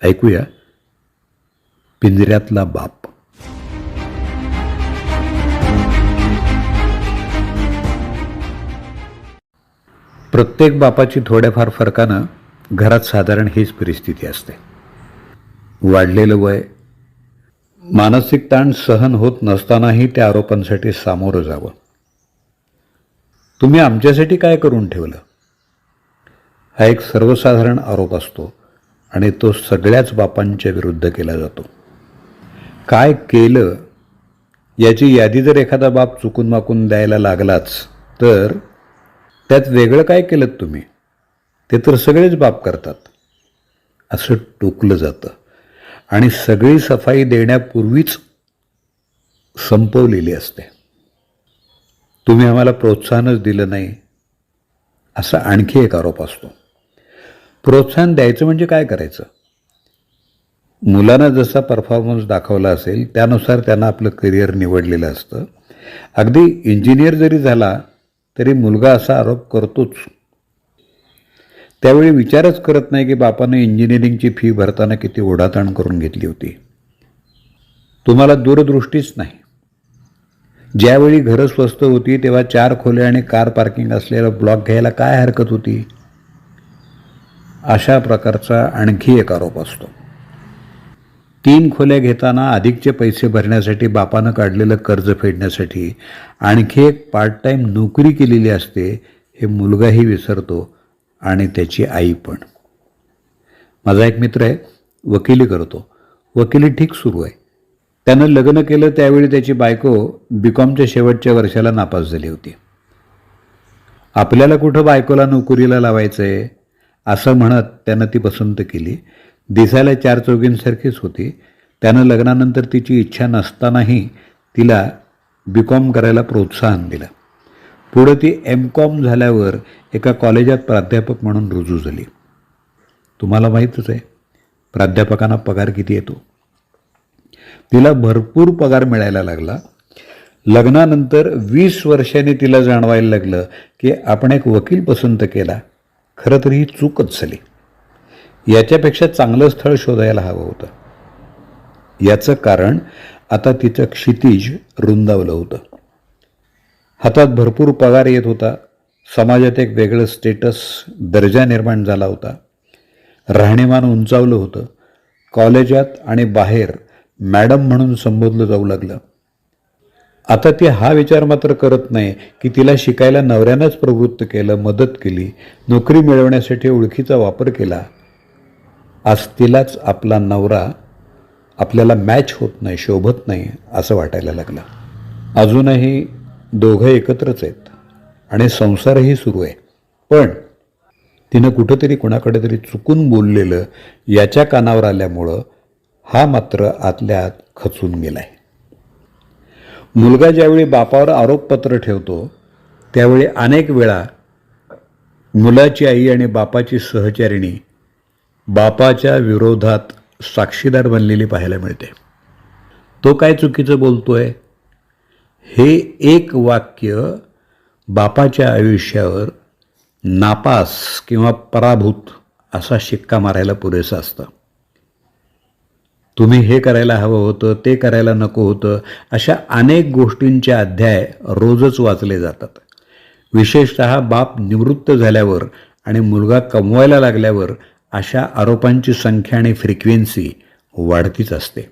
ऐकूया पिंजऱ्यातला बाप. प्रत्येक बापाची थोड्याफार फरकानं घरात साधारण हीच परिस्थिती असते. वाढलेलं वय, मानसिक ताण सहन होत नसतानाही त्या आरोपांसाठी सामोरं जावं. तुम्ही आमच्यासाठी काय करून ठेवलं, हा एक सर्वसाधारण आरोप असतो आणि तो सगळ्याच बापांच्या विरुद्ध केला जातो. काय केलं याची यादी जर एखादा बाप चुकून माकून द्यायला लागलाच तर त्यात वेगळं काय केलं तुम्ही, ते तर सगळेच बाप करतात, असं टोकलं जातं आणि सगळी सफाई देण्यापूर्वीच संपवलेली असते. तुम्ही आम्हाला प्रोत्साहनच दिलं नाही, असा आणखी एक आरोप असतो. प्रोत्साहन द्यायचं म्हणजे काय करायचं? मुलांना जसा परफॉर्मन्स दाखवला असेल त्यानुसार त्यांना आपलं करिअर निवडलेलं असतं. अगदी इंजिनियर जरी झाला तरी मुलगा असा आरोप करतोच. त्यावेळी विचारच करत नाही की बापाने इंजिनिअरिंगची फी भरताना किती ओढाताण करून घेतली होती. तुम्हाला दूरदृष्टीच नाही. ज्यावेळी घरं स्वस्त होती तेव्हा 4 खोल्या आणि कार पार्किंग असलेला ब्लॉक घ्यायला काय हरकत होती? अशा प्रकारचा आणखी एक आरोप असतो. 3 खोल्या घेताना अधिकचे पैसे भरण्यासाठी बापानं काढलेलं कर्ज फेडण्यासाठी आणखी एक पार्ट टाईम नोकरी केलेली असते, हे मुलगाही विसरतो आणि त्याची आई पण. माझा एक मित्र आहे, वकिली करतो. वकिली ठीक सुरू आहे. त्यानं लग्न केलं त्यावेळी त्याची बायको BComच्या शेवटच्या वर्षाला नापास झाली होती. आपल्याला कुठं बायकोला नोकरीला लावायचं आहे असं म्हणत त्यानं ती पसंत केली. दिसायला 4 चौघींसारखीच होती. त्यानं लग्नानंतर तिची इच्छा नसतानाही तिला BCom करायला प्रोत्साहन दिलं. पुढं ती MCom झाल्यावर एका कॉलेजात प्राध्यापक म्हणून रुजू झाली. तुम्हाला माहीतच आहे प्राध्यापकांना पगार किती येतो. तिला भरपूर पगार मिळायला लागला. लग्नानंतर 20 वर्षांनी तिला जाणवायला लागलं की आपण एक वकील पसंत केला, खरं तर ही चूकच झाली. याच्यापेक्षा चांगलं स्थळ शोधायला हवं होतं. याचं कारण आता तिचं क्षितिज रुंदावलं होतं. हातात भरपूर पगार येत होता. समाजात एक वेगळं स्टेटस, दर्जा निर्माण झाला होता. राहणीमान उंचावलं होतं. कॉलेजात आणि बाहेर मॅडम म्हणून संबोधलं जाऊ लागलं. आता ती हा विचार मात्र करत नाही की तिला शिकायला नवऱ्यानंच प्रवृत्त केलं, मदत केली, नोकरी मिळवण्यासाठी ओळखीचा वापर केला. आज तिलाच आपला नवरा आपल्याला मॅच होत नाही, शोभत नाही असं वाटायला लागलं. अजूनही दोघं एकत्रच आहेत आणि संसारही सुरू आहे. पण तिनं कुठंतरी कोणाकडे तरी चुकून बोललेलं याच्या कानावर आल्यामुळं हा मात्र आतल्या आत खचून गेलाय. मुलगा ज्यावेळी बापावर आरोपपत्र ठेवतो त्यावेळी अनेक वेळा मुलाची आई आणि बापाची सहचारिणी बापाच्या विरोधात साक्षीदार बनलेली पाहायला मिळते. तो काय चुकीचं बोलतोय हे एक वाक्य बापाच्या आयुष्यावर नापास किंवा पराभूत असा शिक्का मारायला पुरेसं असतं. तुम्ही हे करायला हवं होतं, ते करायला नको होतं, अशा अनेक गोष्टींचे अध्याय रोजच वाचले जातात. विशेषतः बाप निवृत्त झाल्यावर आणि मुलगा कमवायला लागल्यावर अशा आरोपांची संख्या आणि फ्रिक्वेन्सी वाढतीच असते.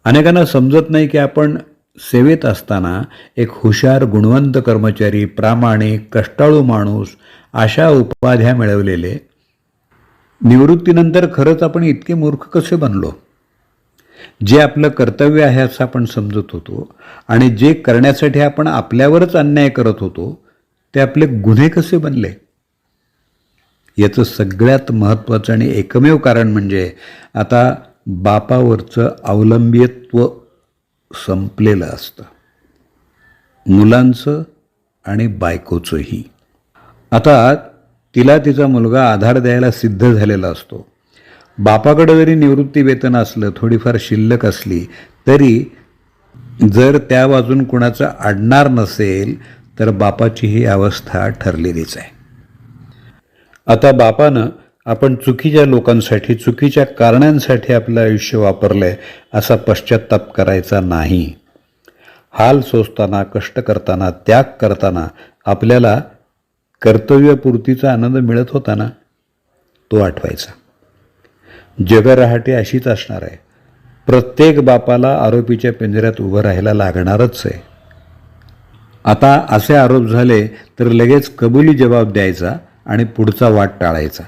अनेकांना समजत नाही की आपण सेवेत असताना एक हुशार, गुणवंत कर्मचारी, प्रामाणिक, कष्टाळू माणूस अशा उपाध्या मिळवलेले, निवृत्तीनंतर खरंच आपण इतके मूर्ख कसे बनलो? जे आपलं कर्तव्य आहे असं आपण समजत होतो आणि जे करण्यासाठी आपण आपल्यावरच अन्याय करत होतो ते आपले गुन्हे कसे बनले? याचं सगळ्यात महत्त्वाचं आणि एकमेव कारण म्हणजे आता बापावरचं अवलंबित्व संपलेलं असतं, मुलांचं आणि बायकोचंही. आता तिला तिचा मुलगा आधार द्यायला सिद्ध झालेला असतो. बापाकडे जरी निवृत्ती वेतन असलं, थोडीफार शिल्लक असली तरी जर त्या बाजून कुणाचं अडणार नसेल तर बापाची ही अवस्था ठरलेलीच आहे. आता बापानं आपण चुकीच्या लोकांसाठी, चुकीच्या कारणांसाठी आपलं आयुष्य वापरलंय असा पश्चात्ताप करायचा नाही. हाल सोसताना, कष्ट करताना, त्याग करताना आपल्याला कर्तव्यपूर्तीचा आनंद मिळत होता ना, तो आठवायचा. जगरहाटी अशीच असणार आहे. प्रत्येक बापाला आरोपीच्या पिंजऱ्यात उभं राहायला लागणारच आहे. आता असे आरोप झाले तर लगेच कबुली जबाब द्यायचा आणि पुढचा वाट टाळायचा.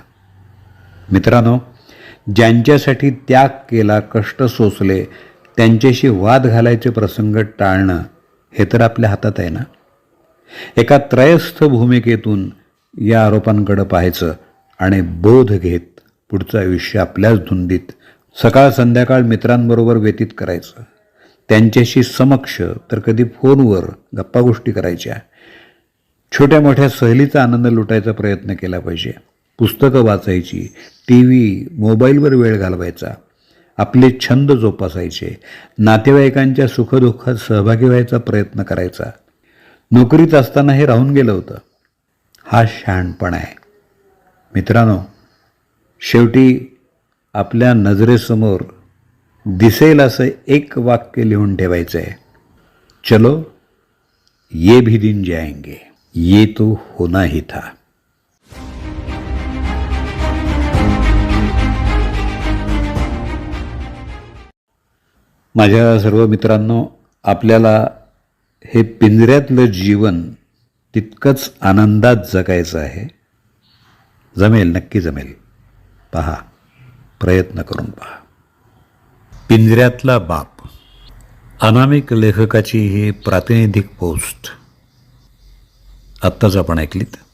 मित्रांनो, ज्यांच्यासाठी त्याग केला, कष्ट सोसले, त्यांच्याशी वाद घालायचे प्रसंग टाळणं हे तर आपल्या हातात आहे ना. एका त्रयस्थ भूमिकेतून या आरोपांकडे पाहायचं आणि बोध घेत पुढचं आयुष्य आपल्याच धुंदीत सकाळ संध्याकाळ मित्रांबरोबर व्यतीत करायचं. त्यांच्याशी समक्ष तर कधी फोनवर गप्पा गोष्टी करायच्या. छोट्या मोठ्या सहलीचा आनंद लुटायचा प्रयत्न केला पाहिजे. पुस्तकं वाचायची, TV, मोबाईलवर वेळ घालवायचा, आपले छंद जोपासायचे, नातेवाईकांच्या सुखदुःखात सहभागी व्हायचा प्रयत्न करायचा. नोकरीत असताना हे राहून गेलं होतं. हा शहाणपणा आहे. मित्रांनो, शेवटी आपल्या नजरेसमोर दिसेल असं एक वाक्य लिहून ठेवायचं आहे. चलो ये भी दिन जाएंगे, ये तो होना ही था. माझ्या सर्व मित्रांनो, आपल्याला हे पिंजऱ्यातलं जीवन तितकंच आनंदात जगायचं आहे. जमेल, नक्की जमेल. पहा, प्रयत्न करून पहा. पिंजऱ्यातला बाप, अनामिक लेखकाची ही प्रातिनिधिक पोस्ट आत्ताच आपण ऐकलीत.